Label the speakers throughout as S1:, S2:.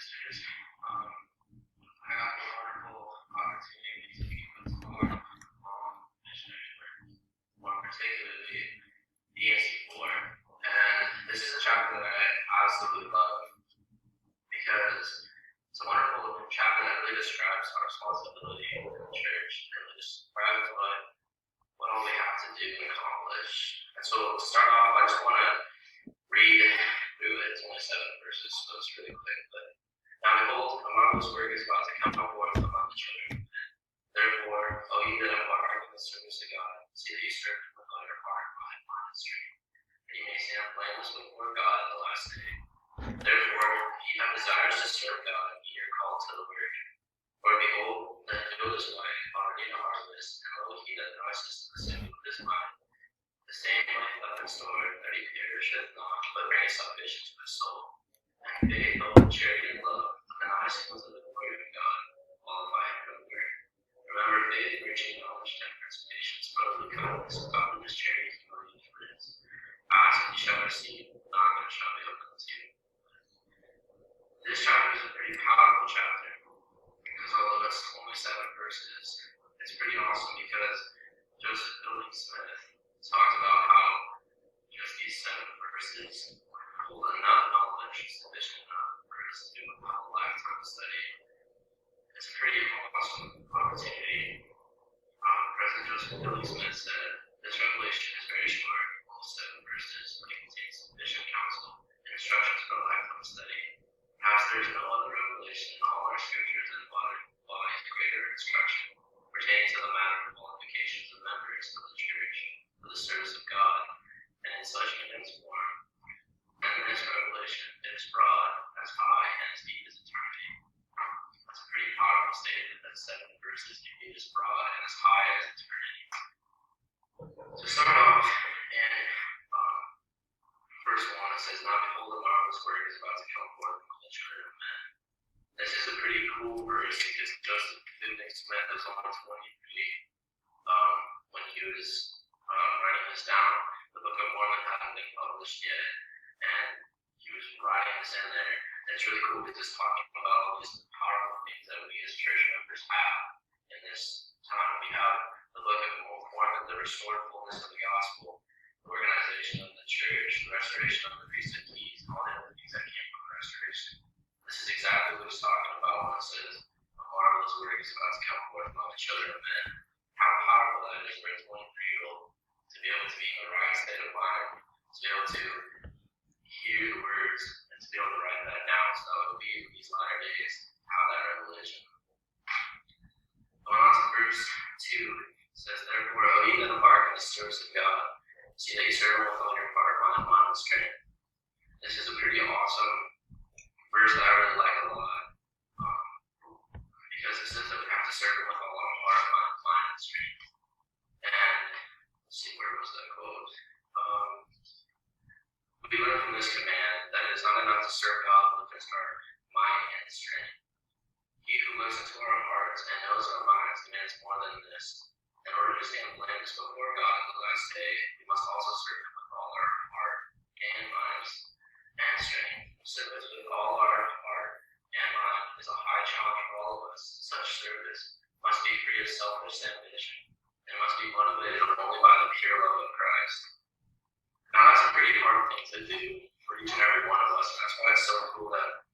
S1: sisters. I got the wonderful opportunity to be with Mark on missionary work, more particularly ESC4. And this is a chapter that I absolutely love because it's a wonderful chapter that really describes our responsibility in the church and really describes what all we have to do and accomplish. And so to start off, I just want to read through it. It's only 7 verses, so it's really quick. But now behold, a marvelous work is about to come forth among the children of men. Therefore, O ye that embark in the service of God, see that ye serve with all your heart, mind, and strength, that ye may stand blameless before God in the last day. Therefore, if ye have desires to serve God, ye are called to the work. For behold, the field is white, already in the harvest, and lo, he that rises to the city with his mind. The same life left in store, that he perisheth not, but bringeth salvation to his soul. And faith, hope, charity, and love, and the icicles of the glory of God, qualify him for the work. Remember faith, virtue, knowledge, temperance, patience, brotherly kindness, godliness, charity, humility, and forgiveness. Ask, and ye shall receive; knock, and it shall be opened unto you. This chapter is a pretty powerful chapter, because although it's only 7 verses, it's pretty awesome because Joseph Fielding Smith talked about how just these 7 verses hold enough knowledge sufficient enough for us to do a whole lifetime of study. It's a pretty awesome opportunity. President Joseph Fielding Smith said, "This revelation is very short, all 7 verses, but it contains sufficient counsel and instructions for a lifetime study. Perhaps there is no other revelation in all our scriptures that embodies greater instruction pertaining to the matter of qualifications of members of the church for the service of God, and in such condensed form. And in this revelation, it is broad, as high, and as deep as eternity." That's a pretty powerful statement that 7 verses can be as broad and as high as eternity. To start off, in verse 1, it says, "Now behold, a marvelous work is about to come forth from the children of men." This is a pretty cool verse because Joseph Fielding Smith was only 23 when he was writing this down. The Book of Mormon hadn't been published yet, and he was writing this in there. And it's really cool because it's talking about all these powerful things that we as church members have in this time. We have the Book of Mormon, the restored fullness of the gospel, the organization of the church, the restoration of the priesthood keys, and all the other things that came from the restoration. This is exactly what he's talking about when it says a marvelous work is about to come forth among the children of men. How powerful that is for a 23-year-old to be able to be in the right state of mind, to be able to hear the words, and to be able to write that down so that would be in these latter days, have that revelation. Going on to verse 2, it says, "Therefore, O ye that embark in the service of God, see that ye serve with all your heart, mind, and strength." This is a pretty awesome verse that I really like a lot, because it says that we have to serve him with all our heart, mind, and strength. And let's see, where was that quote? We learn from this command that it is not enough to serve God with just our mind and strength. He who looks into our hearts and knows our minds demands more than this. In order to stand blameless before God in the last day, we must also serve him with all our heart and minds and strength. Service with all our heart and mind is a high challenge for all of us. Such service must be free of selfish ambition and must be motivated only by the pure love of Christ. Now, that's a pretty hard thing to do for each and every one of us, and that's why it's so cool that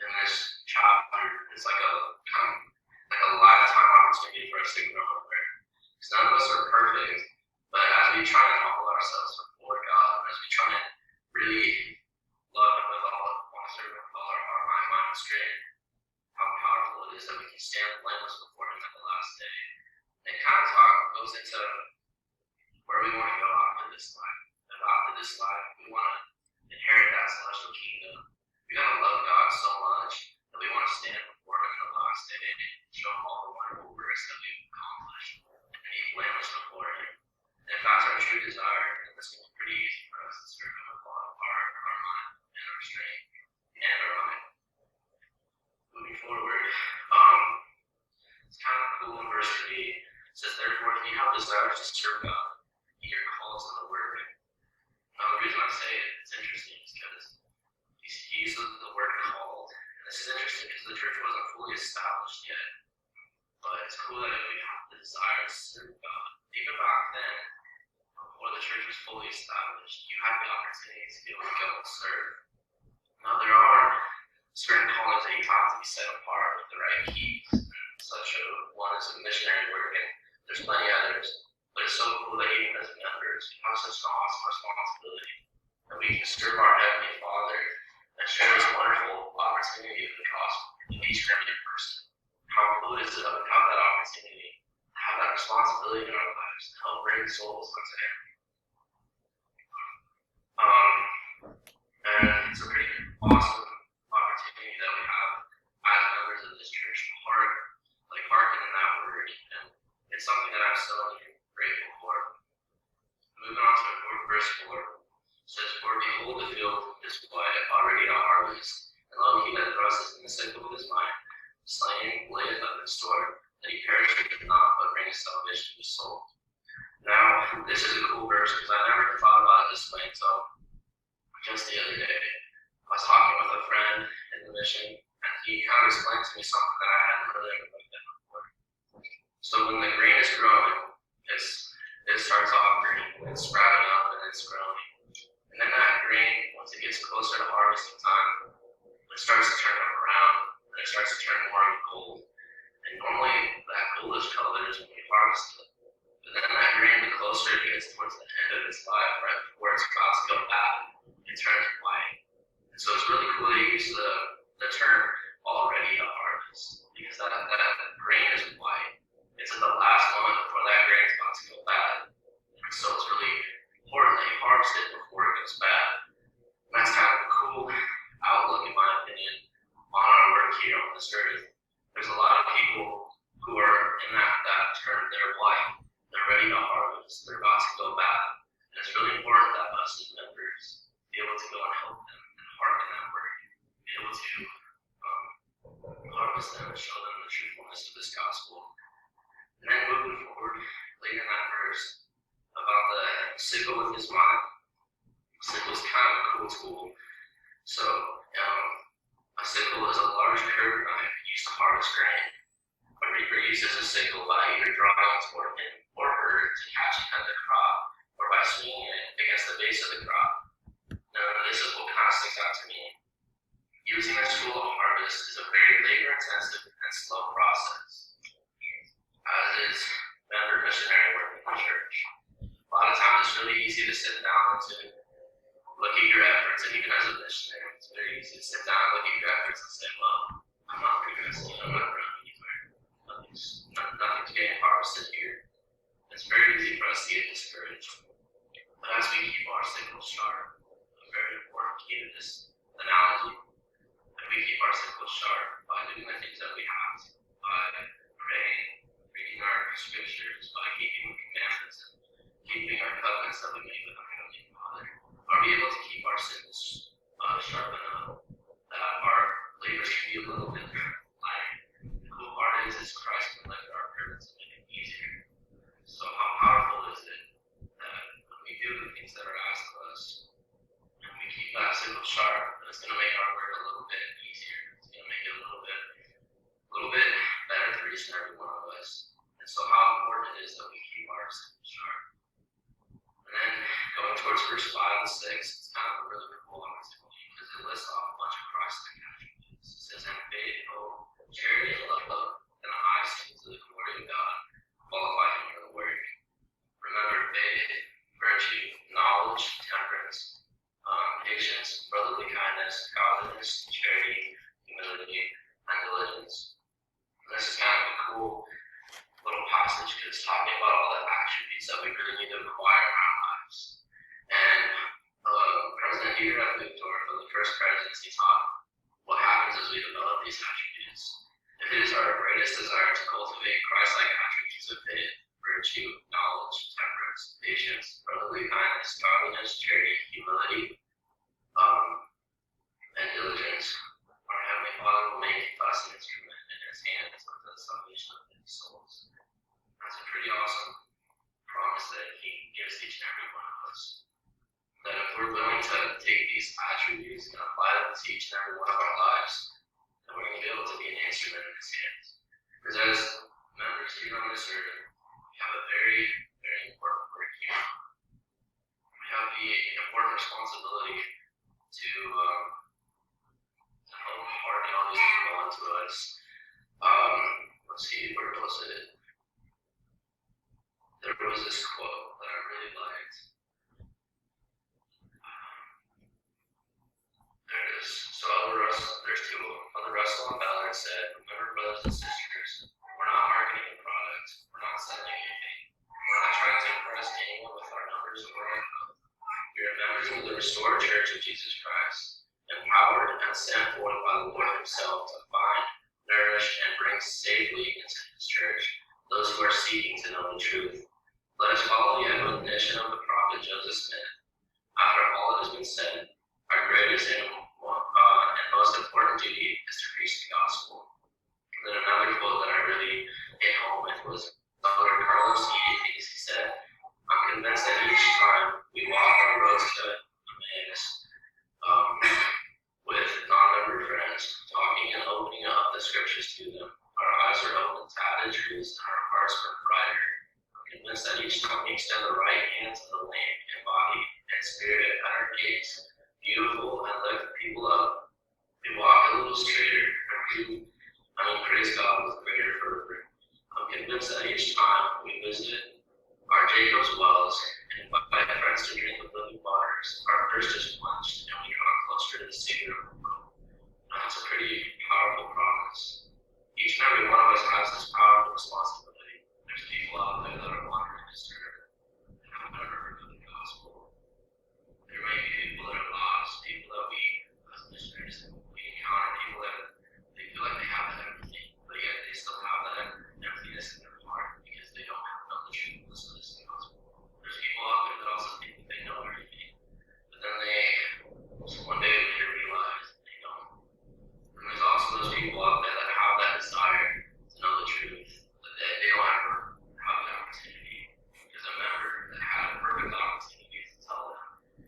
S1: in this chapter, it's like a lifetime opportunity for us to grow in prayer. Because none of us are perfect, but as we try to humble ourselves before God, as we try to really love him with all our heart, mind, and strength, how powerful it is that we can stand blameless before him at the last day. And it kind of goes into where we want to go after this life. And after this life, we want to inherit that celestial kingdom. We got to love God so much that we want to stand before him in the last day and show him all the wonderful works that we've accomplished and be blameless before him. And if that's our true desire, then this will be pretty easy for us to serve him with all of our mind and our strength and our mind. Moving forward, it's kind of cool in verse 3. It says, "Therefore, if ye have desires to serve God, ye are called to the work." Now, the reason I say it's interesting is because he uses the word called. And this is interesting because the church wasn't fully established yet. But it's cool that if we have the desire to serve God, even back then, before the church was fully established, you had the opportunity to be able to go and serve. Now, there are certain callings that you have to be set apart with the right keys, such as one is a missionary work, and there's plenty others. But it's so cool that even as members, we have such an awesome responsibility that we can serve our Heavenly Father and share this wonderful opportunity of the gospel with each and every person. How cool is it that we have that opportunity, to have that responsibility in our lives to help bring souls unto Him? And it's a pretty awesome opportunity that we have as members of this church to hearken in that word. And it's something that I'm so grateful for. Moving on to verse 4, it says, "For behold, the field is white, already a harvest, and lo, he that thrusteth in the sickle with his mind, slain, layeth up in store, that he perisheth not, but bringeth salvation to his soul." Now, this is a cool verse because I never thought about it this way until just the other day. I was talking with a friend in the mission, and he kind of explained to me something that I hadn't really ever looked at before. So when the grain is growing, it starts off green, it's sprouting up and it's growing. And then that grain, once it gets closer to harvesting time, it starts to turn around and it starts to turn more gold. And normally that goldish color is when we harvest it. But then that grain, the closer it gets towards the end of its life, right before it's about to go bad, it turns white. And so it's really cool to use the term already a harvest, because that grain is white. It's at the last moment before that grain is about to go bad. And so it's really important that you harvest it before it goes bad. And that's kind of a cool outlook, in my opinion, on our work here on this earth. There's a lot of people who are in that term, they're white, they're ready to harvest, they're about to go bad. And it's really important that us as members be able to go and help them and hearken that word, be able to harvest them and show them the truthfulness of this gospel. And then moving forward, later in that verse, about the sickle with his mind. Sickle is kind of a cool tool. So, a sickle is a large curved knife used to harvest grain. A reaper uses a sickle by either drawing its organ or bird to catch it at the crop, or by swinging it against the base of the crop. Now, this is what kind of sticks out to me. Using this tool of harvest is a very labor-intensive and slow process, as is member missionary work in the church. A lot of times it's really easy to sit down and to look at your efforts, and even as a missionary, it's very easy to sit down and look at your efforts and say, well, I'm not progressing, I'm not running anywhere. Nothing's getting harvested here. It's very easy for us to get discouraged. But as we keep our sickle sharp, a very important key to this analogy, that we keep our sickle sharp by doing the things that we have to, by praying, reading our scriptures, by keeping the commandments, and keeping our covenants that we make with our Heavenly Father. Are we able to keep our sickles sharp enough that our labors can be a little bit lighter? The cool part is Christ can lift our burdens and make it easier. So how powerful is it that when we do the things that are asked of us, and we keep that sickle sharp, that it's going to make our work a little bit easier. It's going to make it a little bit better for each and every one of us. And so how important it is that we keep our sickle sharp. And then going towards verse 5 and 6, it's kind of a really cool opportunity because it lists off a bunch of Christ-like attributes. It says, "And faith, hope, charity, and love, and the eyes to the glory of God, qualify him for the work." Remember faith, virtue, knowledge, temperance, patience, brotherly kindness, godliness, charity, humility, and diligence. And this is kind of a cool little passage because it's talking about all the attributes that we really need to acquire in our lives. And President Dieter F. Uchtdorf, for the first presidency, taught what happens as we develop these attributes. If it is our greatest desire to cultivate Christ-like attributes of faith, virtue, knowledge, temperance, patience, brotherly kindness, godliness, charity, humility, and diligence, our Heavenly Father will make us an instrument in His hands unto the salvation of His souls. That's a pretty awesome promise that He gives each and every one of us. That if we're we're willing to take these attributes and apply them to each and every one of our lives, then we're going to be able to be an instrument in his hands. Because as members here on this earth, we have a very, very important work here. We have the important responsibility to help harden all these people onto us. Let's see, where was it? There was this quote that I really liked. There it is. So there's two. Elder Russell and Ballard said, remember, brothers and sisters, we're not marketing a product. We're not selling anything. We're not trying to impress anyone with our numbers or our growth. We are members of the restored church of Jesus Christ, empowered and sent forth by the Lord himself to find, nourish, and bring safely into his church those who are seeking to know the truth. Let us follow the admonition of the prophet Joseph Smith. After all that has been said, our greatest and most important duty is to preach the gospel. Then another quote that I really hit home with was Dr. Carlos E. He said, I'm convinced that each time we walk our roads to Emmaus with non-member friends, talking and opening up the scriptures to them, our eyes are open to added truths and our hearts burn brighter. I'm convinced that each time we extend the right hand to the lame in body and spirit at our gates, beautiful, and lift people up, we walk a little straighter, praise God with greater fervor. I'm convinced that each time we visit our Jacob's wells and invite friends to drink of living waters, our thirst is quenched and we draw closer to the Savior of the world. That's a pretty powerful promise. Each and every one of us has this powerful responsibility. There's people out there that are wandering this earth and have never heard of the gospel. There may be people that are lost, people that we, as missionaries, we encounter people that they feel like they have everything, but yet they still have that emptiness in their heart because they don't know the truth of this gospel. There's people out there that also think that they know everything, but then they one day later realize they don't. And there's also those people out there that have that desire to know the truth, but they don't ever have the opportunity. Because a member that had a perfect opportunity to tell them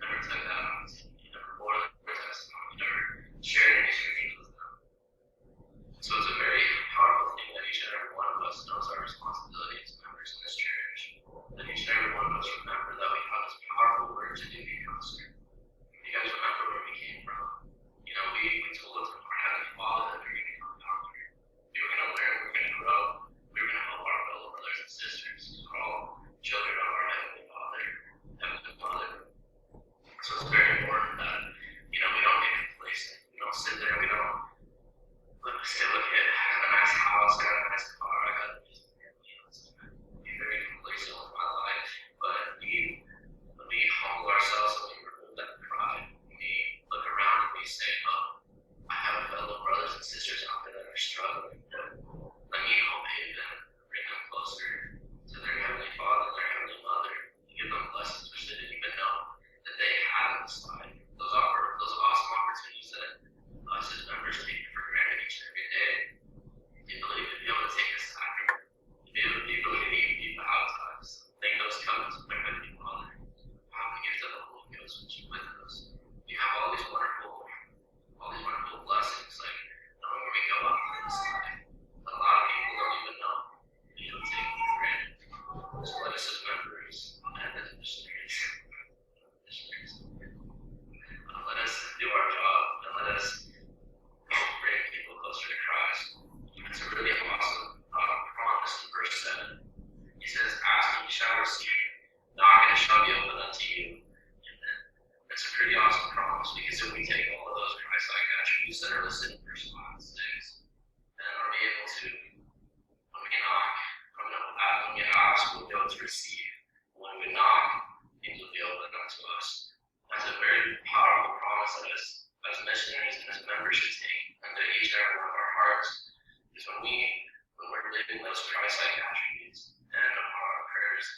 S1: never took that opportunity, never bore their testimony, never shared any scriptures with them. So it's a very powerful thing that each and every one of us knows our responsibility as members in this church. That each and every one of us remember that we have this powerful work to do because you guys remember where we came from. You know, we told our Heavenly Father that we were going to become a doctor. We were going to learn, we were going to grow, we were going to help our fellow brothers and sisters. We're all children of our Heavenly Father, Heavenly Father. So it's very important that, you know, we don't get complacent. We don't sit there, we don't say, look, I have a nice house, I got a nice car, I got this family. Be very complacent with my life, but when we humble ourselves and we remove that pride, we look around and we say, oh, I have fellow brothers and sisters out there that are struggling. Let me help them, bring them closer to their Heavenly Father, their Heavenly Mother, give them blessings which they didn't even know that they had in this life. Those awesome opportunities that us as members take for granted each and every day. The ability to be able to take a sacrament, the ability to even be baptized, make those covenants with their Heavenly Father, have the gift of the Holy Ghost which is with us. We have all these wonderful blessings, like knowing where we go after this life. A lot of people don't even know. They don't take it for granted. So let us as members and as missionaries, let us do our job and let us bring people closer to Christ. It's a really awesome promise in verse 7. He says, ask and you shall receive, knock and it shall be opened unto you. And it's a pretty awesome promise because if we take all of those Christ-like attributes that are listed in verse 5 and 6, then are we able to, when we knock, when we ask, we'll be able to receive. When we knock, things will be opened unto us. That's a very powerful promise that us as missionaries and as members should take into each and every one of our hearts. Because when we're living those Christ-like attributes, then our prayers